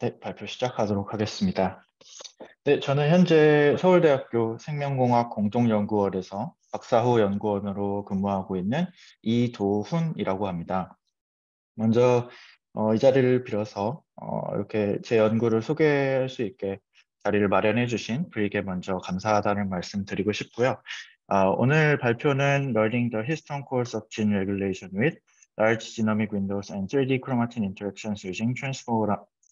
네, 발표 시작하도록 하겠습니다. 네, 저는 현재 서울대학교 생명공학 공동연구원에서 박사후 연구원으로 근무하고 있는 이도훈이라고 합니다. 먼저 이 자리를 빌어서 이렇게 제 연구를 소개할 수 있게 자리를 마련해 주신 브릭에 먼저 감사하다는 말씀 드리고 싶고요. 오늘 발표는 Learning the Histone Course of Gene Regulation with Large Genomic Windows and 3D Chromatin Interactions Using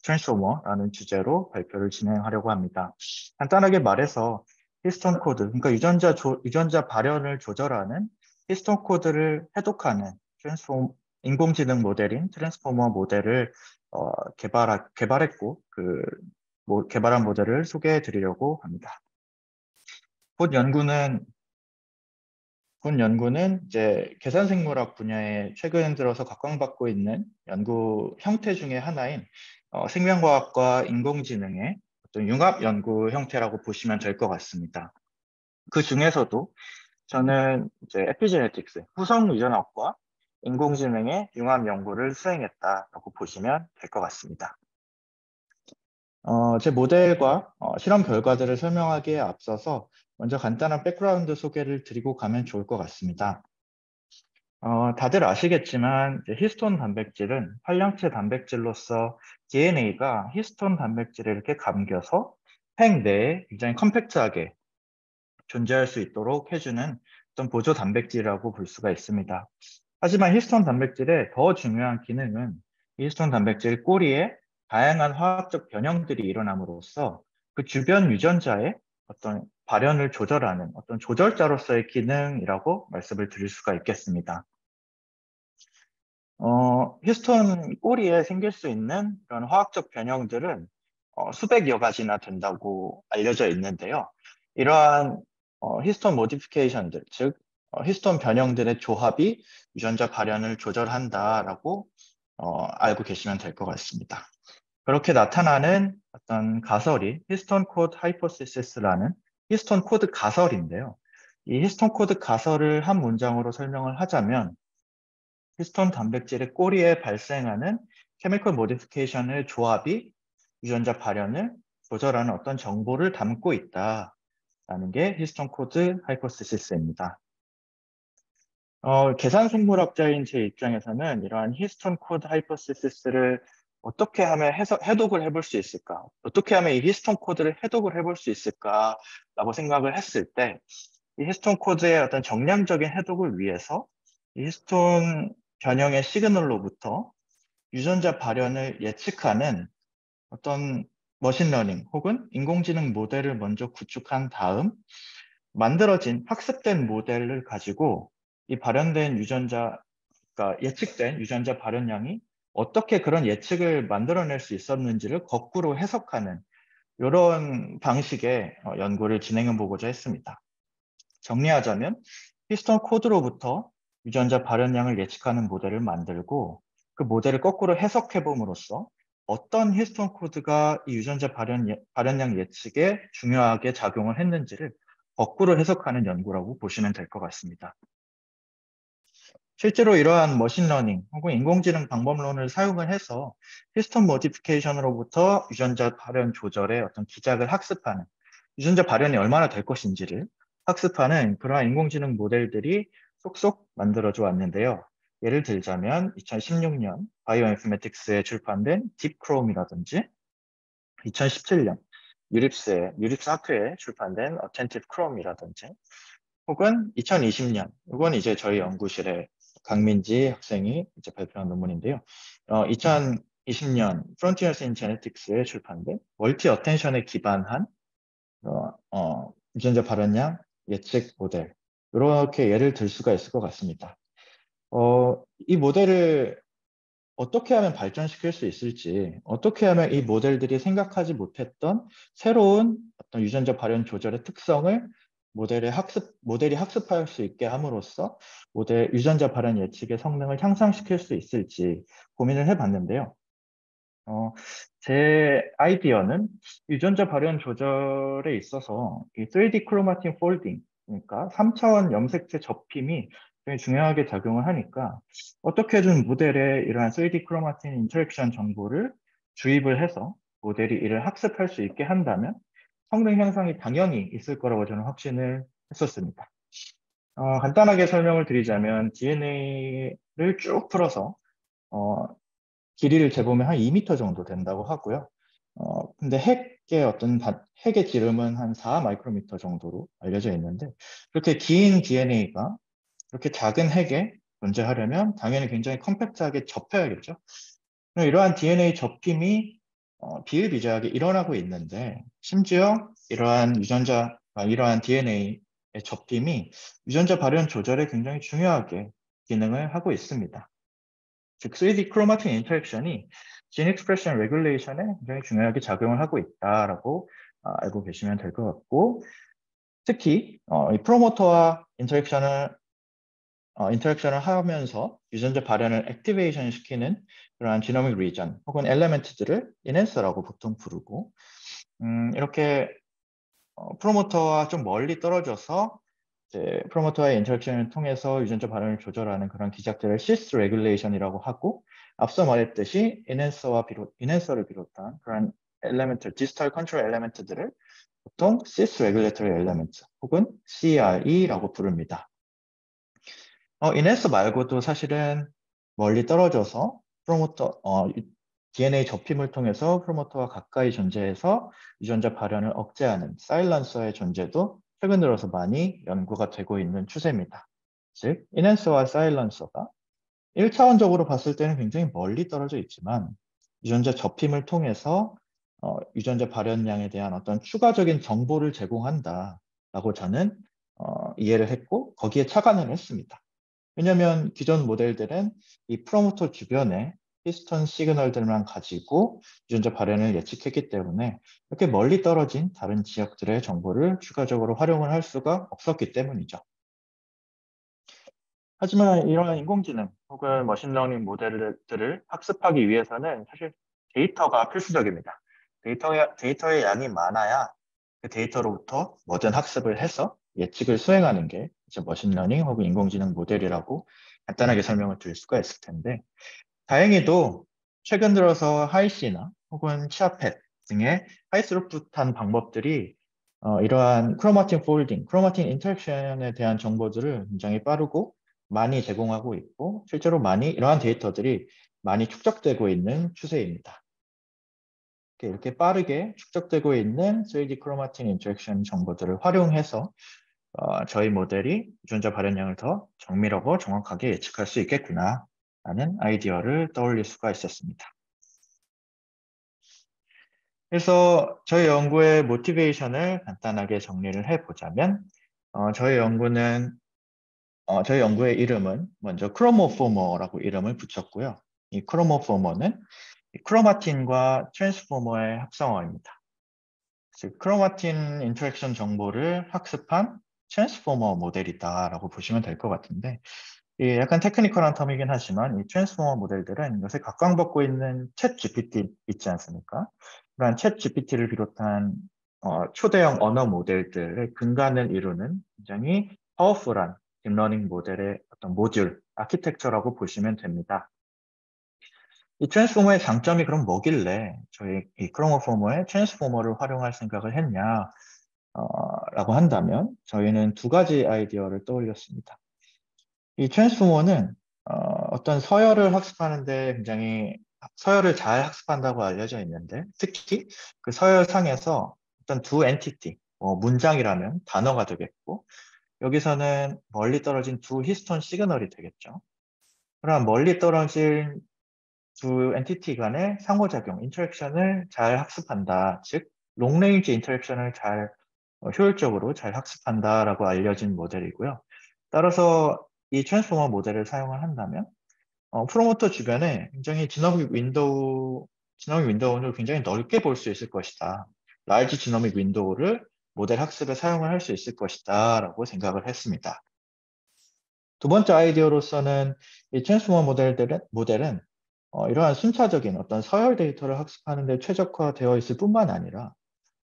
Transformer라는 주제로 발표를 진행하려고 합니다. 간단하게 말해서 히스톤 코드, 그러니까 유전자 발현을 조절하는 히스톤 코드를 해독하는 인공지능 모델인 트랜스포머 모델을 개발했고 개발한 모델을 소개해 드리려고 합니다. 본 연구는 이제 계산생물학 분야에 최근 들어서 각광받고 있는 연구 형태 중에 하나인 생명과학과 인공지능의 어떤 융합 연구 형태라고 보시면 될 것 같습니다. 그 중에서도 저는 이제 에피제네틱스, 후성 유전학과 인공지능의 융합 연구를 수행했다라고 보시면 될 것 같습니다. 제 모델과 실험 결과들을 설명하기에 앞서서 먼저 간단한 백그라운드 소개를 드리고 가면 좋을 것 같습니다. 다들 아시겠지만 히스톤 단백질은 활량체 단백질로서 DNA가 히스톤 단백질을 이렇게 감겨서 핵 내에 굉장히 컴팩트하게 존재할 수 있도록 해주는 어떤 보조 단백질이라고 볼 수가 있습니다. 하지만 히스톤 단백질의 더 중요한 기능은 히스톤 단백질 꼬리에 다양한 화학적 변형들이 일어남으로써 그 주변 유전자의 어떤 발현을 조절하는 어떤 조절자로서의 기능이라고 말씀을 드릴 수가 있겠습니다. 히스톤 꼬리에 생길 수 있는 그런 화학적 변형들은 수백여 가지나 된다고 알려져 있는데요. 이러한 히스톤 모디피케이션들, 즉 히스톤 변형들의 조합이 유전자 발현을 조절한다라고 알고 계시면 될 것 같습니다. 그렇게 나타나는 어떤 가설이 히스톤 코드 하이포시스라는 히스톤 코드 가설인데요. 이 히스톤 코드 가설을 한 문장으로 설명을 하자면 히스톤 단백질의 꼬리에 발생하는 케미컬 모디피케이션의 조합이 유전자 발현을 조절하는 어떤 정보를 담고 있다라는 게 히스톤 코드 하이포시스입니다. 계산 생물학자인 제 입장에서는 이러한 히스톤 코드 하이포시스를 어떻게 하면 해독을 해볼 수 있을까? 어떻게 하면 이 히스톤 코드를 해독을 해볼 수 있을까라고 생각을 했을 때, 이 히스톤 코드의 어떤 정량적인 해독을 위해서 이 히스톤 변형의 시그널로부터 유전자 발현을 예측하는 어떤 머신러닝 혹은 인공지능 모델을 먼저 구축한 다음 만들어진 학습된 모델을 가지고 이 발현된 유전자, 그러니까 예측된 유전자 발현량이 어떻게 그런 예측을 만들어낼 수 있었는지를 거꾸로 해석하는 이런 방식의 연구를 진행해 보고자 했습니다. 정리하자면 히스톤 코드로부터 유전자 발현량을 예측하는 모델을 만들고 그 모델을 거꾸로 해석해 봄으로써 어떤 히스톤 코드가 이 유전자 발현량 예측에 중요하게 작용을 했는지를 거꾸로 해석하는 연구라고 보시면 될 것 같습니다. 실제로 이러한 머신러닝 혹은 인공지능 방법론을 사용을 해서 히스톤 모디피케이션으로부터 유전자 발현 조절의 어떤 기작을 학습하는, 유전자 발현이 얼마나 될 것인지를 학습하는 그러한 인공지능 모델들이 쏙쏙 만들어져 왔는데요. 예를 들자면 2016년 바이오인포메틱스에 출판된 딥크롬이라든지 2017년 유립스 학회에 출판된 어텐티브 크롬이라든지 혹은 2020년, 이건 이제 저희 연구실에 강민지 학생이 이제 발표한 논문인데요. 2020년 Frontiers in Genetics에 출판된 멀티 어텐션에 기반한 유전자 발현량 예측 모델, 이렇게 예를 들 수가 있을 것 같습니다. 이 모델을 어떻게 하면 발전시킬 수 있을지, 어떻게 하면 이 모델들이 생각하지 못했던 새로운 어떤 유전자 발현 조절의 특성을 모델이 학습할 수 있게 함으로써 유전자 발현 예측의 성능을 향상시킬 수 있을지 고민을 해봤는데요. 제 아이디어는 유전자 발현 조절에 있어서 이 3D 크로마틴 폴딩, 그러니까 3차원 염색체 접힘이 굉장히 중요하게 작용을 하니까 어떻게든 모델에 이러한 3D 크로마틴 인터랙션 정보를 주입을 해서 모델이 이를 학습할 수 있게 한다면 성능 향상이 당연히 있을 거라고 저는 확신을 했었습니다. 간단하게 설명을 드리자면 DNA를 쭉 풀어서 길이를 재보면 한 2m 정도 된다고 하고요. 근데 핵의 지름은 한 4 마이크로미터 정도로 알려져 있는데, 그렇게 긴 DNA가 그렇게 작은 핵에 존재하려면 당연히 굉장히 컴팩트하게 접혀야겠죠. 이러한 DNA 접힘이 비일비재하게 일어나고 있는데, 심지어 이러한 DNA의 접힘이 유전자 발현 조절에 굉장히 중요하게 기능을 하고 있습니다. 즉, 3D 크로마틴 인터랙션이 진 익스프레션 레귤레이션에 굉장히 중요하게 작용을 하고 있다라고 알고 계시면 될 것 같고, 특히 이 프로모터와 인터랙션을 하면서 유전자 발현을 액티베이션 시키는 그러한 지노믹 리전 혹은 엘레멘트들을 인핸서라고 보통 부르고, 이렇게 프로모터와 좀 멀리 떨어져서 이제 프로모터와의 인터랙션을 통해서 유전자 발현을 조절하는 그런 기작들을 시스 레귤레이션이라고 하고, 앞서 말했듯이 인핸서를 비롯한 그런 엘레멘트, 디지털 컨트롤 엘레멘트들을 보통 시스 레귤레터리 엘레멘트 혹은 CRE라고 부릅니다. 인핸서 말고도 사실은 멀리 떨어져서 DNA 접힘을 통해서 프로모터와 가까이 존재해서 유전자 발현을 억제하는 사일런서의 존재도 최근 들어서 많이 연구가 되고 있는 추세입니다. 즉, 인핸서와 사일런서가 1차원적으로 봤을 때는 굉장히 멀리 떨어져 있지만 유전자 접힘을 통해서 유전자 발현량에 대한 어떤 추가적인 정보를 제공한다라고 저는 이해를 했고 거기에 착안을 했습니다. 왜냐하면 기존 모델들은 이 프로모터 주변에 히스톤 시그널들만 가지고 유전자 발현을 예측했기 때문에 이렇게 멀리 떨어진 다른 지역들의 정보를 추가적으로 활용을 할 수가 없었기 때문이죠. 하지만 이러한 인공지능 혹은 머신러닝 모델들을 학습하기 위해서는 사실 데이터가 필수적입니다. 데이터의 양이 많아야 그 데이터로부터 모든 학습을 해서 예측을 수행하는 게 이제 머신러닝 혹은 인공지능 모델이라고 간단하게 설명을 드릴 수가 있을 텐데, 다행히도 최근 들어서 하이시나 혹은 치아펫 등의 하이스루풋한 방법들이 이러한 크로마틴 폴딩, 크로마틴 인터랙션에 대한 정보들을 굉장히 빠르고 많이 제공하고 있고, 실제로 이러한 데이터들이 많이 축적되고 있는 추세입니다. 이렇게 빠르게 축적되고 있는 3D 크로마틴 인터랙션 정보들을 활용해서 저희 모델이 유전자 발현량을 더 정밀하고 정확하게 예측할 수 있겠구나 라는 아이디어를 떠올릴 수가 있었습니다. 그래서 저희 연구의 모티베이션을 간단하게 정리를 해보자면, 저희 연구의 이름은 먼저 크로모포머라고 이름을 붙였고요. 이 크로모포머는 크로마틴과 트랜스포머의 합성어입니다. 즉, 크로마틴 인터랙션 정보를 학습한 트랜스포머 모델이다라고 보시면 될 것 같은데, 약간 테크니컬한 텀이긴 하지만 이 트랜스포머 모델들은 요새 각광받고 있는 챗 GPT 있지 않습니까? 그런 챗 GPT를 비롯한 초대형 언어 모델들의 근간을 이루는 굉장히 파워풀한 딥러닝 모델의 어떤 모듈, 아키텍처라고 보시면 됩니다. 이 트랜스포머의 장점이 그럼 뭐길래 저희 이 크로모포머의 트랜스포머를 활용할 생각을 했냐 라고 한다면, 저희는 두 가지 아이디어를 떠올렸습니다. 이 트랜스포머는 어떤 서열을 잘 학습한다고 알려져 있는데, 특히 그 서열상에서 어떤 두 엔티티, 문장이라면 단어가 되겠고, 여기서는 멀리 떨어진 두 히스톤 시그널이 되겠죠. 그럼 멀리 떨어진 두 엔티티 간의 상호작용, 인터랙션을 잘 학습한다. 즉, 롱레인지 인터랙션을 효율적으로 잘 학습한다라고 알려진 모델이고요. 따라서 이 트랜스포머 모델을 사용을 한다면 프로모터 주변에 굉장히 지노믹 윈도우를 굉장히 넓게 볼 수 있을 것이다. 라이지 지노믹 윈도우를 모델 학습에 사용을 할 수 있을 것이다 라고 생각을 했습니다. 두 번째 아이디어로서는 이 트랜스포머 모델은 이러한 순차적인 어떤 서열 데이터를 학습하는 데 최적화되어 있을 뿐만 아니라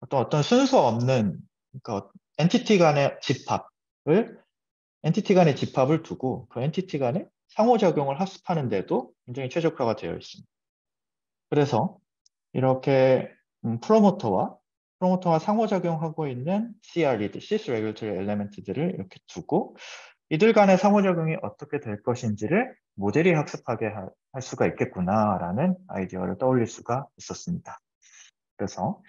어떤 순서 없는, 그러니까 엔티티 간의 집합을 두고 그 엔티티 간의 상호작용을 학습하는 데도 굉장히 최적화가 되어 있습니다. 그래서 이렇게 프로모터와 상호작용하고 있는 CRE, Sys Regulatory Element들을 이렇게 두고 이들 간의 상호작용이 어떻게 될 것인지를 모델이 학습하게 할 수가 있겠구나라는 아이디어를 떠올릴 수가 있었습니다. 그래서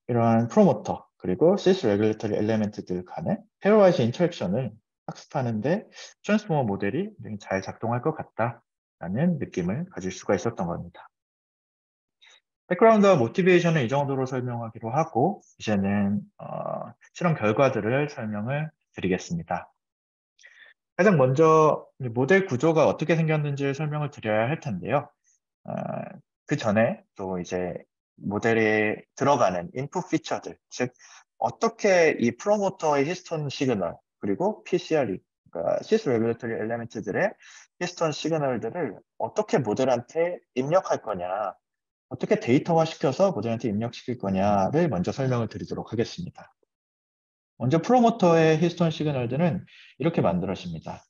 이러한 프로모터 그리고 Sys Regulatory Element들 간의 페어와이즈 인터랙션을 학습하는데 트랜스포머 모델이 굉장히 잘 작동할 것 같다라는 느낌을 가질 수가 있었던 겁니다. 백그라운드와 모티베이션을 이 정도로 설명하기로 하고 이제는 실험 결과들을 설명을 드리겠습니다. 가장 먼저 모델 구조가 어떻게 생겼는지를 설명을 드려야 할 텐데요. 그 전에 또 이제 모델에 들어가는 인풋 피처들, 즉 어떻게 이 프로모터의 히스톤 시그널 그리고 PCRE, 그러니까 Sys Regulatory Element들의 히스톤 시그널들을 어떻게 모델한테 입력할 거냐, 어떻게 데이터화 시켜서 모델한테 입력시킬 거냐를 먼저 설명을 드리도록 하겠습니다. 먼저 프로모터의 히스톤 시그널들은 이렇게 만들어집니다.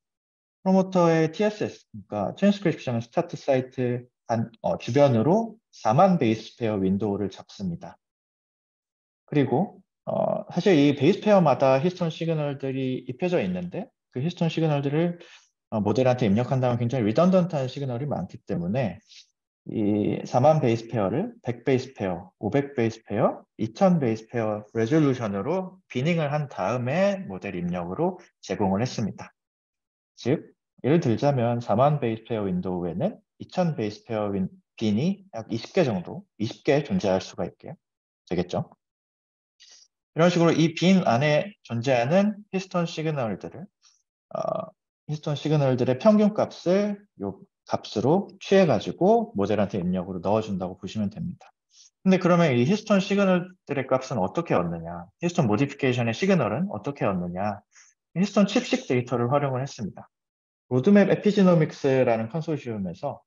프로모터의 TSS, 그러니까 트랜스크립션 스타트 사이트 주변으로 4만 베이스 페어 윈도우를 잡습니다. 그리고 사실 이 베이스 페어마다 히스톤 시그널들이 입혀져 있는데 그 히스톤 시그널들을 모델한테 입력한다면 굉장히 리던던트한 시그널이 많기 때문에 이 4만 베이스 페어를 100 베이스 페어, 500 베이스 페어, 2000 베이스 페어 레졸루션으로 비닝을 한 다음에 모델 입력으로 제공을 했습니다. 즉, 예를 들자면 4만 베이스 페어 윈도우에는 2000 베이스 페어 빈이 약 20개 정도, 20개 존재할 수가 되겠죠. 이런 식으로 이 빈 안에 존재하는 히스톤 시그널들을 히스톤 시그널들의 평균 값을 요 값으로 취해가지고 모델한테 입력으로 넣어준다고 보시면 됩니다. 근데 그러면 이 히스톤 시그널들의 값은 어떻게 얻느냐? 히스톤 모디피케이션의 시그널은 어떻게 얻느냐? 히스톤 칩식 데이터를 활용을 했습니다. 로드맵 에피지노믹스라는 컨소시엄에서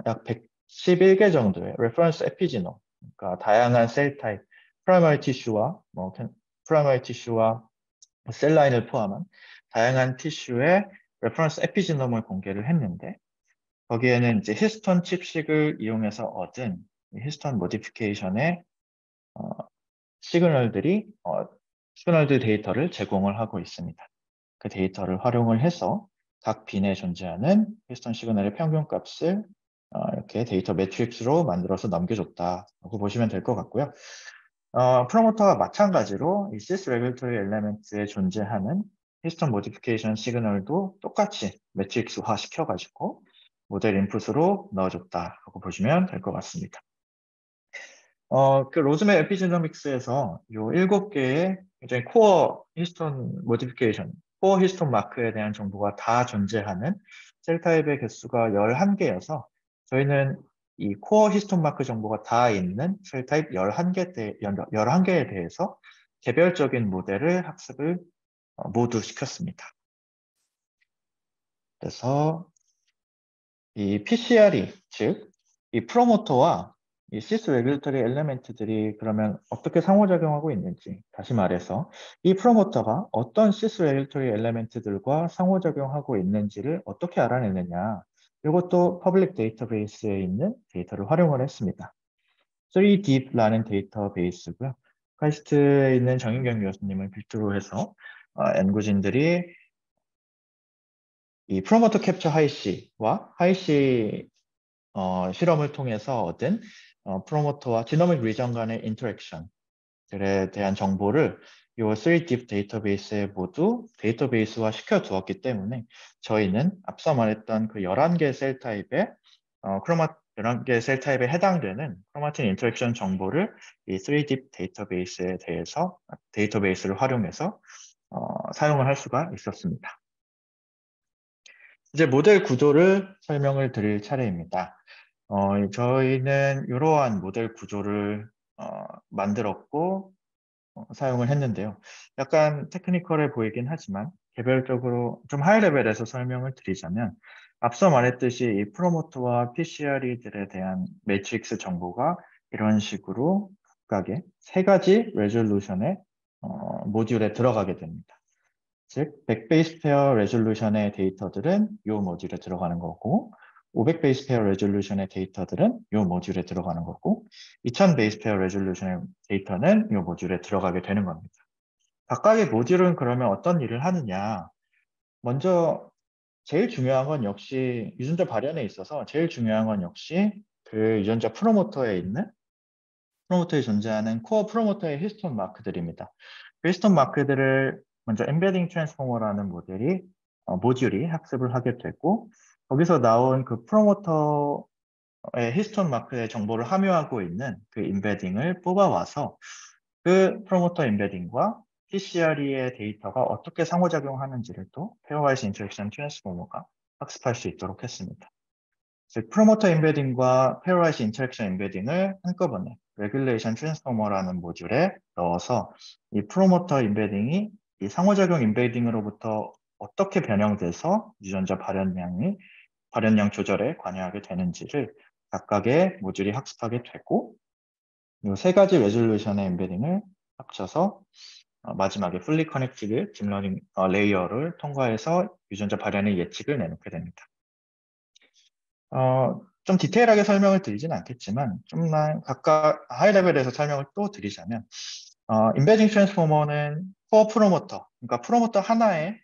약 111개 정도의 레퍼런스 에피지노, 그러니까 다양한 셀 타입, 프라이머리 티슈와 셀 라인을 포함한 다양한 티슈의 레퍼런스 에피지노을 공개를 했는데 거기에는 이제 히스톤 칩식을 이용해서 얻은 히스톤 모디피케이션의 시그널들 데이터를 제공을 하고 있습니다. 그 데이터를 활용을 해서 각 빈에 존재하는 히스톤 시그널의 평균 값을 이렇게 데이터 매트릭스로 만들어서 넘겨줬다고 보시면 될 것 같고요. 프로모터와 마찬가지로 이 Sys Regulatory Element에 존재하는 히스톤 모디피케이션 시그널도 똑같이 매트릭스화 시켜가지고 모델 인풋으로 넣어줬다고 보시면 될 것 같습니다. 그 로즈맵 에피제노믹스에서 이 7개의 굉장히 코어 히스톤 모디피케이션, 코어 히스톤 마크에 대한 정보가 다 존재하는 셀 타입의 개수가 11개여서 저희는 이 코어 히스톤 마크 정보가 다 있는 셀 타입 11개에 대해서 개별적인 모델을 학습을 모두 시켰습니다. 그래서 이 PCRE, 즉 이 프로모터와 이 Sys Regulatory Element들이 그러면 어떻게 상호작용하고 있는지, 다시 말해서 이 프로모터가 어떤 Sys Regulatory Element들과 상호작용하고 있는지를 어떻게 알아내느냐, 이것도 퍼블릭 데이터베이스에 있는 데이터를 활용을 했습니다. 3Deep라는 데이터베이스고요. 카이스트에 있는 정인경 교수님을 필두로 해서 연구진들이 이 프로모터 캡처 하이시와 하이시 실험을 통해서 얻은 프로모터와 지노믹 리전 간의 인터랙션들에 대한 정보를 이 3Deep 데이터베이스에 모두 데이터베이스화 시켜두었기 때문에 저희는 앞서 말했던 그 11개 셀 타입의 11개 셀 타입에 해당되는 크로마틴 인터랙션 정보를 이 3Deep 데이터베이스를 활용해서 사용을 할 수가 있었습니다. 이제 모델 구조를 설명을 드릴 차례입니다. 저희는 이러한 모델 구조를 만들었고 사용을 했는데요. 약간 테크니컬해 보이긴 하지만 개별적으로 좀 하이 레벨에서 설명을 드리자면 앞서 말했듯이 이 프로모터와 PCRE들에 대한 매트릭스 정보가 이런 식으로 각각의 3가지 레졸루션의 모듈에 들어가게 됩니다. 즉, 100 베이스 페어 레졸루션의 데이터들은 이 모듈에 들어가는 거고 500 베이스 페어 레졸루션의 데이터들은 이 모듈에 들어가는 거고 2000 베이스 페어 레졸루션의 데이터는 이 모듈에 들어가게 되는 겁니다. 각각의 모듈은 그러면 어떤 일을 하느냐? 먼저 제일 중요한 건 역시 유전자 발현에 있어서 제일 중요한 건 역시 그 유전자 프로모터에 존재하는 코어 프로모터의 히스톤 마크들입니다. 그 히스톤 마크들을 먼저 엔베딩 트랜스포머라는 모듈이 학습을 하게 되고 거기서 나온 그 프로모터의 히스톤 마크의 정보를 함유하고 있는 그 인베딩을 뽑아와서 그 프로모터 인베딩과 PCRE의 데이터가 어떻게 상호작용하는지를 또 페어와이즈 인터랙션 트랜스포머가 학습할 수 있도록 했습니다. 즉, 프로모터 인베딩과 페어와이즈 인터랙션 인베딩을 한꺼번에 레귤레이션 트랜스포머라는 모듈에 넣어서 이 프로모터 인베딩이 이 상호작용 인베딩으로부터 어떻게 변형돼서 유전자 발현량 조절에 관여하게 되는지를 각각의 모듈이 학습하게 되고 이 세 가지 레졸루션의 인베딩을 합쳐서 마지막에 fully connected 딥러닝 레이어를 통과해서 유전자 발현의 예측을 내놓게 됩니다. 좀 디테일하게 설명을 드리진 않겠지만 좀만 각각 하이 레벨에서 설명을 또 드리자면 인베딩 트랜스포머는 코어 프로모터, 그러니까 프로모터 하나의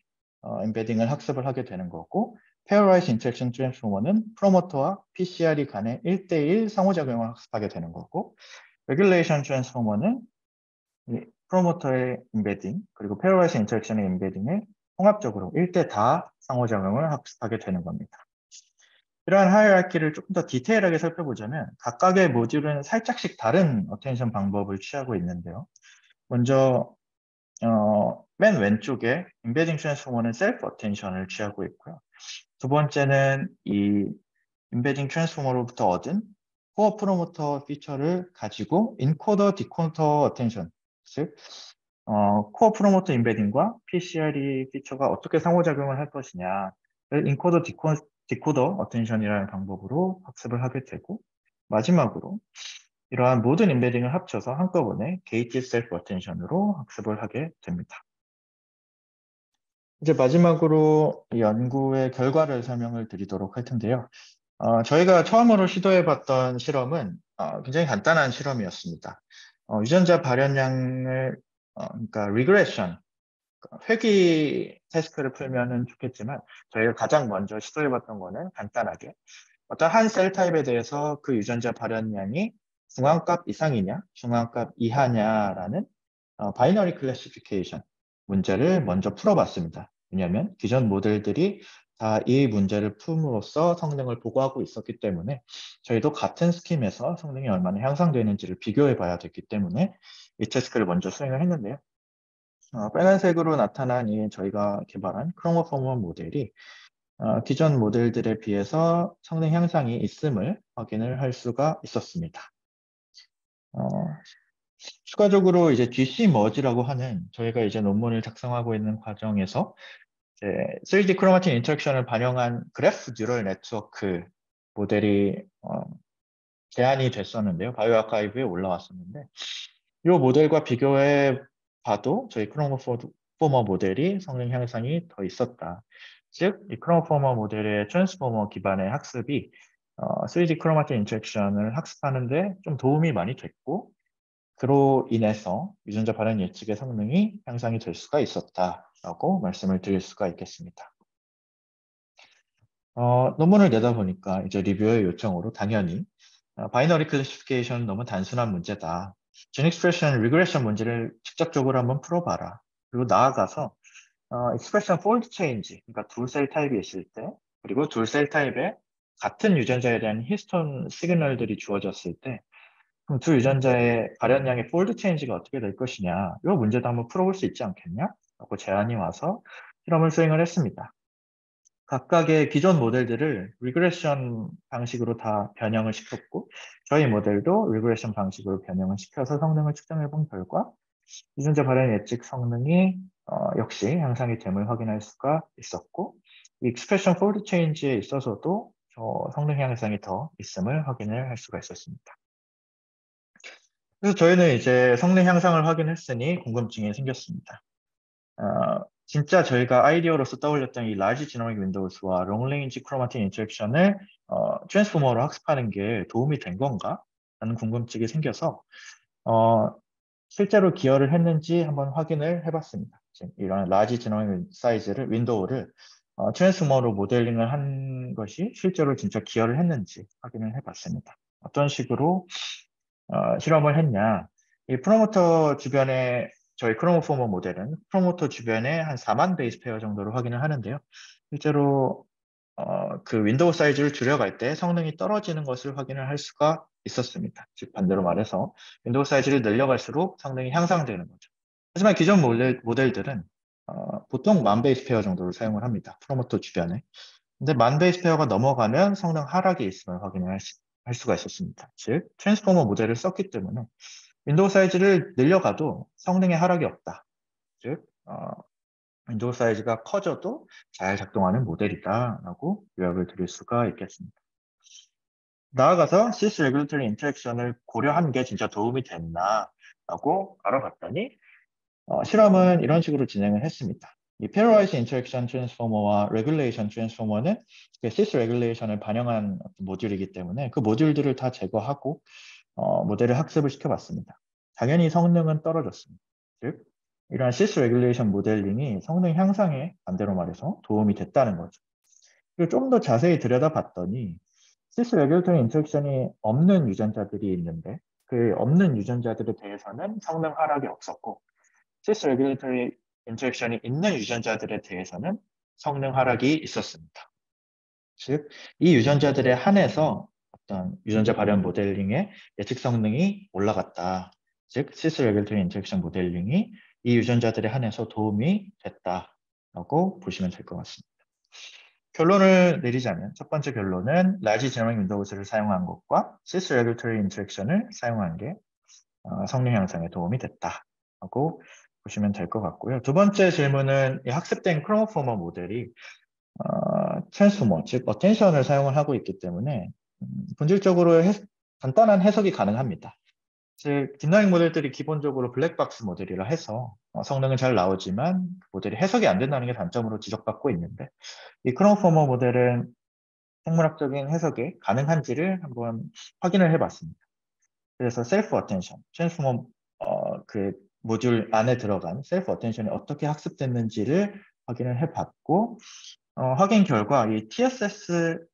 인베딩을 학습을 하게 되는 거고 페어라이즈 인터랙션 트랜스포머는 프로모터와 PCR이 간의 1대1 상호작용을 학습하게 되는 거고 레귤레이션 트랜스포머는 프로모터의 인베딩 그리고 페어라이즈 인터랙션의 인베딩을 통합적으로 1대4 상호작용을 학습하게 되는 겁니다. 이러한 하이라키를 조금 더 디테일하게 살펴보자면 각각의 모듈은 살짝씩 다른 어텐션 방법을 취하고 있는데요. 먼저 맨 왼쪽에 인베딩 트랜스포머는 셀프 어텐션을 취하고 있고요. 두 번째는 이 인베딩 트랜스포머로부터 얻은 코어 프로모터 피처를 가지고 인코더 디코더 어텐션, 즉 코어 프로모터 인베딩과 PCRE 피처가 어떻게 상호작용을 할 것이냐를 인코더 디코더 어텐션이라는 방법으로 학습을 하게 되고 마지막으로 이러한 모든 인베딩을 합쳐서 한꺼번에 게이트 셀프 어텐션으로 학습을 하게 됩니다. 이제 마지막으로 이 연구의 결과를 설명을 드리도록 할 텐데요. 저희가 처음으로 시도해봤던 실험은 굉장히 간단한 실험이었습니다. 유전자 발현량을 그러니까 리그레션, 회귀 태스크를 풀면은 좋겠지만 저희가 가장 먼저 시도해봤던 거는 간단하게 어떤 한 셀 타입에 대해서 그 유전자 발현량이 중앙값 이상이냐, 중앙값 이하냐라는 바이너리 클래시피케이션 문제를 먼저 풀어봤습니다. 왜냐하면 기존 모델들이 다 이 문제를 품으로써 성능을 보고하고 있었기 때문에 저희도 같은 스킴에서 성능이 얼마나 향상되는지를 비교해 봐야 됐기 때문에 이 태스크를 먼저 수행을 했는데요. 빨간색으로 나타난 이 저희가 개발한 크로모포머 모델이 기존 모델들에 비해서 성능 향상이 있음을 확인을 할 수가 있었습니다. 추가적으로 이제 DC 머지라고 하는 저희가 이제 논문을 작성하고 있는 과정에서 이제 3D 크로마틴 인터랙션을 반영한 그래프 뉴럴 네트워크 모델이 제안이 됐었는데요. 바이오 아카이브에 올라왔었는데 이 모델과 비교해 봐도 저희 크로모포머 모델이 성능 향상이 더 있었다. 즉, 이 크로모포머 모델의 트랜스포머 기반의 학습이 3D 크로마틴 인터랙션을 학습하는데 좀 도움이 많이 됐고 그로 인해서 유전자 발현 예측의 성능이 향상이 될 수가 있었다라고 말씀을 드릴 수가 있겠습니다. 논문을 내다 보니까 이제 리뷰의 요청으로 당연히 바이너리 클래시피케이션은 너무 단순한 문제다. 진 익스프레션 리그레션 문제를 직접적으로 한번 풀어봐라. 그리고 나아가서 익스프레션 폴드 체인지, 그러니까 둘 셀 타입이 있을 때, 그리고 둘 셀 타입에 같은 유전자에 대한 히스톤 시그널들이 주어졌을 때, 그럼 두 유전자의 발현량의 폴드 체인지가 어떻게 될 것이냐, 이 문제도 한번 풀어볼 수 있지 않겠냐? 라고 제안이 와서 실험을 수행을 했습니다. 각각의 기존 모델들을 리그레션 방식으로 다 변형을 시켰고 저희 모델도 리그레션 방식으로 변형을 시켜서 성능을 측정해 본 결과 유전자 발현 예측 성능이 역시 향상이 됨을 확인할 수가 있었고 익스프레션 폴드 체인지에 있어서도 성능 향상이 더 있음을 확인을 할 수가 있었습니다. 그래서 저희는 이제 성능 향상을 확인했으니 궁금증이 생겼습니다. 진짜 저희가 아이디어로서 떠올렸던 이 라지 지노믹 윈도우스와 롱레인지 크로마틴 인터랙션을 트랜스포머로 학습하는 게 도움이 된 건가? 라는 궁금증이 생겨서 실제로 기여를 했는지 한번 확인을 해봤습니다. 지금 이런 라지 지너널 사이즈를 윈도우를 트랜스포머로 모델링을 한 것이 실제로 진짜 기여를 했는지 확인을 해봤습니다. 어떤 식으로 실험을 했냐? 이 프로모터 주변에 저희 크로모포머 모델은 프로모터 주변에 한 4만 베이스 페어 정도를 확인을 하는데요. 실제로 그 윈도우 사이즈를 줄여갈 때 성능이 떨어지는 것을 확인을 할 수가 있었습니다. 즉 반대로 말해서 윈도우 사이즈를 늘려갈수록 성능이 향상되는 거죠. 하지만 기존 모델들은 보통 만 베이스 페어 정도를 사용을 합니다. 프로모터 주변에. 근데 만 베이스 페어가 넘어가면 성능 하락이 있음을 확인을 할 수가 있었습니다. 즉 트랜스포머 모델을 썼기 때문에 윈도우 사이즈를 늘려가도 성능의 하락이 없다. 즉 윈도우 사이즈가 커져도 잘 작동하는 모델이다라고 요약을 드릴 수가 있겠습니다. 나아가서 sys regulatory interaction을 고려한 게 진짜 도움이 됐나라고 알아봤더니 실험은 이런 식으로 진행을 했습니다. 이 pairwise interaction transformer와 regulation transformer는 sys regulation을 반영한 모듈이기 때문에 그 모듈들을 다 제거하고 모델을 학습을 시켜봤습니다. 당연히 성능은 떨어졌습니다. 즉 이러한 sys regulation 모델링이 성능 향상에 반대로 말해서 도움이 됐다는 거죠. 그리고 좀 더 자세히 들여다봤더니 sys regulatory interaction이 없는 유전자들이 있는데 그 없는 유전자들에 대해서는 성능 하락이 없었고 sys regulatory interaction이 있는 유전자들에 대해서는 성능 하락이 있었습니다. 즉, 이 유전자들에 한해서 어떤 유전자 발현 모델링의 예측 성능이 올라갔다. 즉, sys regulatory interaction 모델링이 이 유전자들에 한해서 도움이 됐다라고 보시면 될 것 같습니다. 결론을 내리자면 첫 번째 결론은 large genomic windows를 사용한 것과 sys regulatory interaction을 사용한 게 성능 향상에 도움이 됐다라고 보시면 될 것 같고요. 두 번째 질문은 이 학습된 크로모포머 모델이 트랜스포머, 즉 어텐션을 사용을 하고 있기 때문에 본질적으로 간단한 해석이 가능합니다. 즉 딥러닝 모델들이 기본적으로 블랙박스 모델이라 해서 성능은 잘 나오지만 모델이 해석이 안 된다는 게 단점으로 지적받고 있는데 이 크로모포머 모델은 생물학적인 해석이 가능한지를 한번 확인을 해봤습니다. 그래서 셀프 어텐션, 트랜스포머 그 모듈 안에 들어간 셀프 어텐션이 어떻게 학습됐는지를 확인을 해봤고 확인 결과 이 TSS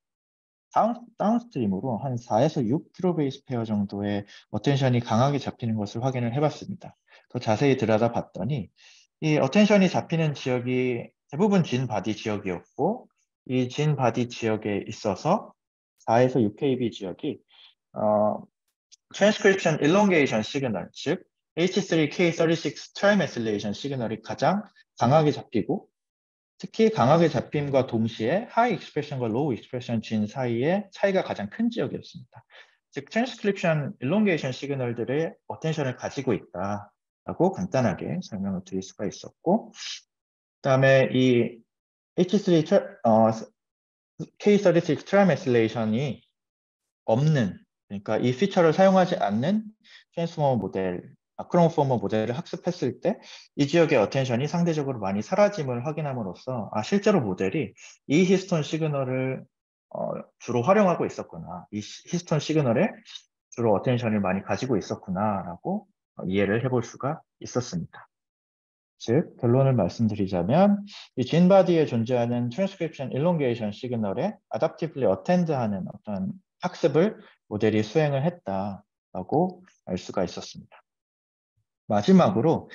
다운스트림으로 한 4에서 6kbase 페어 정도의 어텐션이 강하게 잡히는 것을 확인을 해봤습니다. 더 자세히 들여다봤더니 이 어텐션이 잡히는 지역이 대부분 진 바디 지역이었고 이 진 바디 지역에 있어서 4에서 6kb 지역이 transcription elongation 시그널, 즉 H3K36 트라이메실레이션 시그널이 가장 강하게 잡히고 특히 강하게 잡힘과 동시에 하이 익스프레션과 로우 익스프레션 진 사이의 차이가 가장 큰 지역이었습니다. 즉 트랜스크립션 일롱게이션 시그널들의 어텐션을 가지고 있다라고 간단하게 설명을 드릴 수가 있었고 그다음에 이 H3 K36 트라이메실레이션이 없는 그러니까 이 피처를 사용하지 않는 트랜스포머 모델, 크로모포머 모델을 학습했을 때 이 지역의 어텐션이 상대적으로 많이 사라짐을 확인함으로써 실제로 모델이 이 히스톤 시그널을 주로 활용하고 있었구나. 이 히스톤 시그널에 주로 어텐션을 많이 가지고 있었구나라고 이해를 해볼 수가 있었습니다. 즉 결론을 말씀드리자면 이 진바디에 존재하는 트랜스크립션 일롱게이션 시그널에 아답티브리 어텐드하는 어떤 학습을 모델이 수행을 했다라고 알 수가 있었습니다. 마지막으로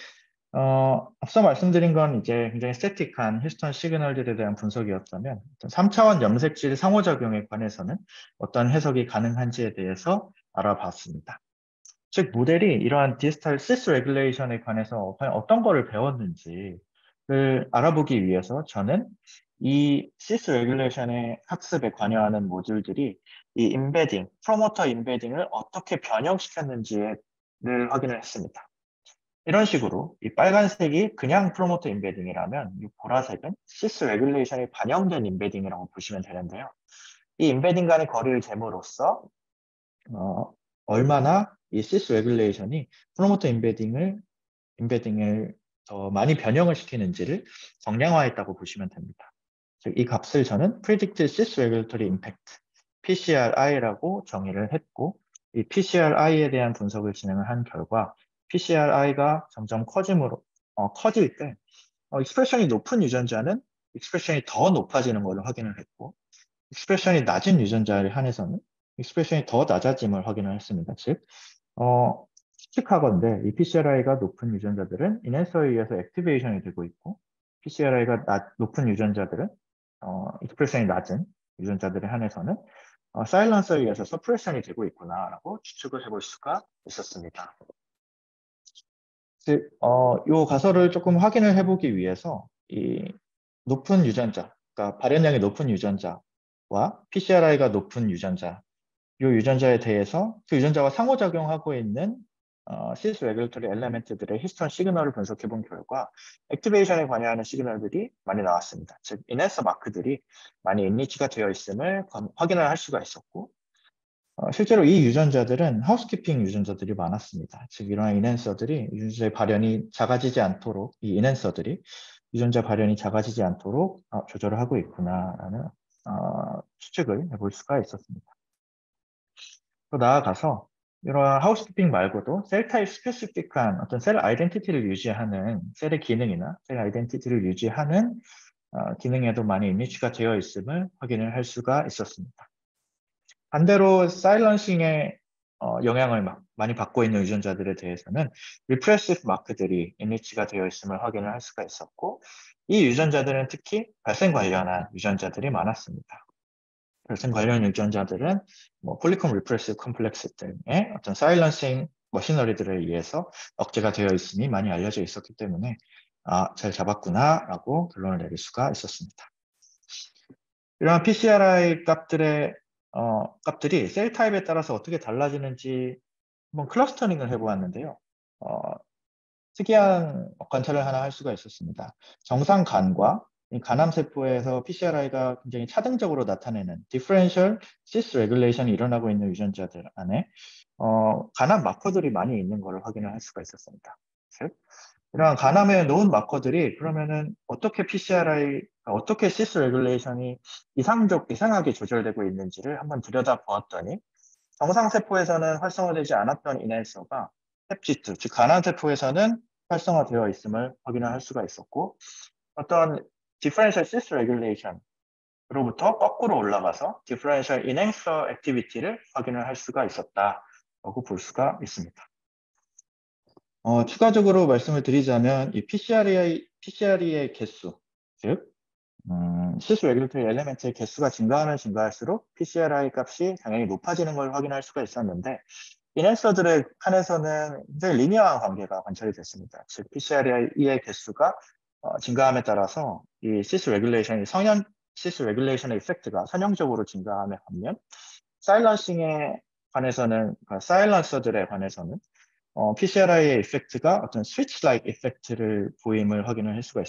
앞서 말씀드린 건 이제 굉장히 스태틱한 히스톤 시그널들에 대한 분석이었다면 3차원 염색질 상호작용에 관해서는 어떤 해석이 가능한지에 대해서 알아봤습니다. 즉 모델이 이러한 디지털 시스 레귤레이션에 관해서 과연 어떤 거를 배웠는지를 알아보기 위해서 저는 이 시스 레귤레이션의 학습에 관여하는 모듈들이 이 임베딩, 프로모터 임베딩을 어떻게 변형시켰는지를 확인을 했습니다. 이런 식으로 이 빨간색이 그냥 프로모터 임베딩이라면 이 보라색은 시스 레귤레이션이 반영된 임베딩이라고 보시면 되는데요. 이 임베딩 간의 거리를 잴으로써 얼마나 이 시스 레귤레이션이 프로모터 임베딩을 더 많이 변형을 시키는지를 정량화했다고 보시면 됩니다. 즉, 이 값을 저는 Predicted Sys Regulatory Impact, PCRI라고 정의를 했고 이 PCRI에 대한 분석을 진행을 한 결과 PCRI가 점점 커질 때 익스프레션이 높은 유전자는 익스프레션이 더 높아지는 걸로 확인을 했고 익스프레션이 낮은 유전자에 한해서는 익스프레션이 더 낮아짐을 확인을 했습니다. 즉, 추측하건대 이 PCRI가 높은 유전자들은 인핸서에 의해서 액티베이션이 되고 있고 PCRI가 높은 유전자들은 익스프레션이 낮은 유전자들에 한해서는 사일런서에 의해서 서프레션이 되고 있구나라고 추측을 해볼 수가 있었습니다. 즉, 이 가설을 조금 확인을 해보기 위해서 이 높은 유전자, 그러니까 발현량이 높은 유전자와 PCRI가 높은 유전자, 이 유전자에 대해서 그 유전자와 상호작용하고 있는 시스 레귤레터리 엘레멘트들의 히스톤 시그널을 분석해 본 결과 액티베이션에 관여하는 시그널들이 많이 나왔습니다. 즉, 인핸서 마크들이 많이 인리치가 되어 있음을 확인을 할 수가 있었고 실제로 이 유전자들은 하우스키핑 유전자들이 많았습니다. 즉, 이러한 인핸서들이 유전자의 발현이 작아지지 않도록 이 인핸서들이 유전자 발현이 작아지지 않도록 조절을 하고 있구나라는 추측을 해볼 수가 있었습니다. 또 나아가서 이러한 하우스키핑 말고도 셀 타입 스페시픽한 어떤 셀 아이덴티티를 유지하는 셀의 기능이나 셀 아이덴티티를 유지하는 기능에도 많이 인리치가 되어 있음을 확인을 할 수가 있었습니다. 반대로 사일런싱의 영향을 많이 받고 있는 유전자들에 대해서는 리프레시브 마크들이 인리치가 되어 있음을 확인을 할 수가 있었고 이 유전자들은 특히 발생 관련한 유전자들이 많았습니다. 발생 관련 유전자들은 폴리콤 리프레시브 컴플렉스 등의 어떤 사일런싱 머시너리들에 의해서 억제가 되어 있음이 많이 알려져 있었기 때문에 잘 잡았구나라고 결론을 내릴 수가 있었습니다. 이러한 PCRI 값들이 셀 타입에 따라서 어떻게 달라지는지 한번 클러스터링을 해보았는데요. 특이한 관찰을 하나 할 수가 있었습니다. 정상 간과 간암세포에서 PCRI가 굉장히 차등적으로 나타내는 디퍼런셜 시스 레귤레이션이 일어나고 있는 유전자들 안에 간암 마커들이 많이 있는 것을 확인을 할 수가 있었습니다. 즉, 이러한 간암에 놓은 마커들이 그러면은 어떻게 어떻게 시스 레귤레이션이 이상하게 조절되고 있는지를 한번 들여다보았더니 정상세포에서는 활성화되지 않았던 인핸서가 헵지트, 즉 간암세포에서는 활성화되어 있음을 확인을 할 수가 있었고 어떤 디퍼런셜 시스 레귤레이션으로부터 거꾸로 올라가서 디퍼런셜 인핸서 액티비티를 확인을 할 수가 있었다라고 볼 수가 있습니다. 추가적으로 말씀을 드리자면 이 PCRE의 개수, 즉 시스 레귤레이터리 엘레멘트의 개수가 증가할수록 PCRI 값이 당연히 높아지는 걸 확인할 수가 있었는데 인핸서들에 한해서는 굉장히 리니어한 관계가 관찰이 됐습니다. 즉 PCRE의 개수가 증가함에 따라서 이 시스 레귤레이션의 이펙트가 선형적으로 증가함에 반면 사일런싱에 관해서는 사일런서들에 관해서는 PCRI의 이펙트가 어떤 스위치-like 이펙트를 보임을 확인을 할 수가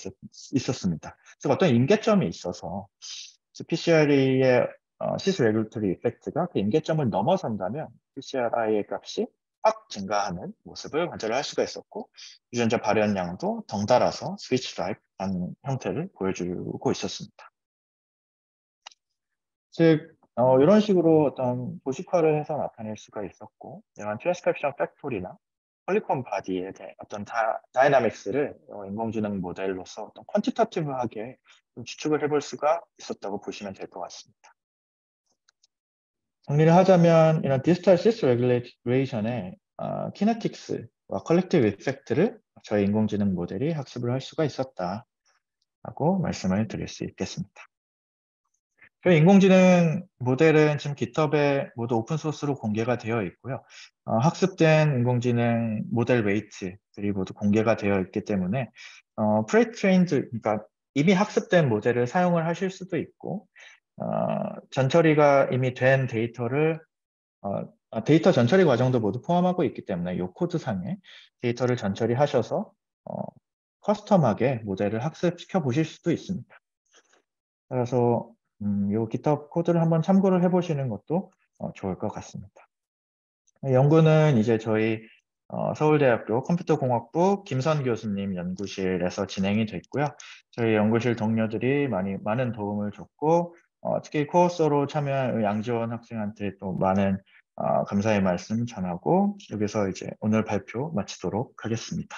있었습니다. 즉 어떤 임계점이 있어서 PCRI의 시스 레귤레이터리 이펙트가 그 임계점을 넘어선다면 PCRI의 값이 확 증가하는 모습을 관찰을 할 수가 있었고 유전자 발현량도 덩달아서 스위치-like한 형태를 보여주고 있었습니다. 즉 이런 식으로 어떤 도식화를 해서 나타낼 수가 있었고 이런 트랜스크립션 팩토리나 폴리콤 바디에 대한 어떤 다이나믹스를 인공지능 모델로서 어떤 퀀티터티브하게 추측을 해볼 수가 있었다고 보시면 될 것 같습니다. 정리를 하자면 이런 디지털 시스 레귤레이션의 키네틱스와 컬렉티브 이펙트를 저희 인공지능 모델이 학습을 할 수가 있었다라고 말씀을 드릴 수 있겠습니다. 저희 인공지능 모델은 지금 GitHub에 모두 오픈소스로 공개가 되어 있고요. 학습된 인공지능 모델 웨이트들이 모두 공개가 되어 있기 때문에 프레트레인드, 그러니까 이미 학습된 모델을 사용을 하실 수도 있고 전처리가 이미 된 데이터를 데이터 전처리 과정도 모두 포함하고 있기 때문에 이 코드상에 데이터를 전처리하셔서 커스텀하게 모델을 학습시켜 보실 수도 있습니다. 그래서 이 GitHub 코드를 한번 참고를 해보시는 것도 좋을 것 같습니다. 연구는 이제 저희 서울대학교 컴퓨터공학부 김선 교수님 연구실에서 진행이 됐고요. 저희 연구실 동료들이 많은 도움을 줬고 특히 코어서로 참여한 양지원 학생한테 또 많은 감사의 말씀 전하고 여기서 이제 오늘 발표 마치도록 하겠습니다.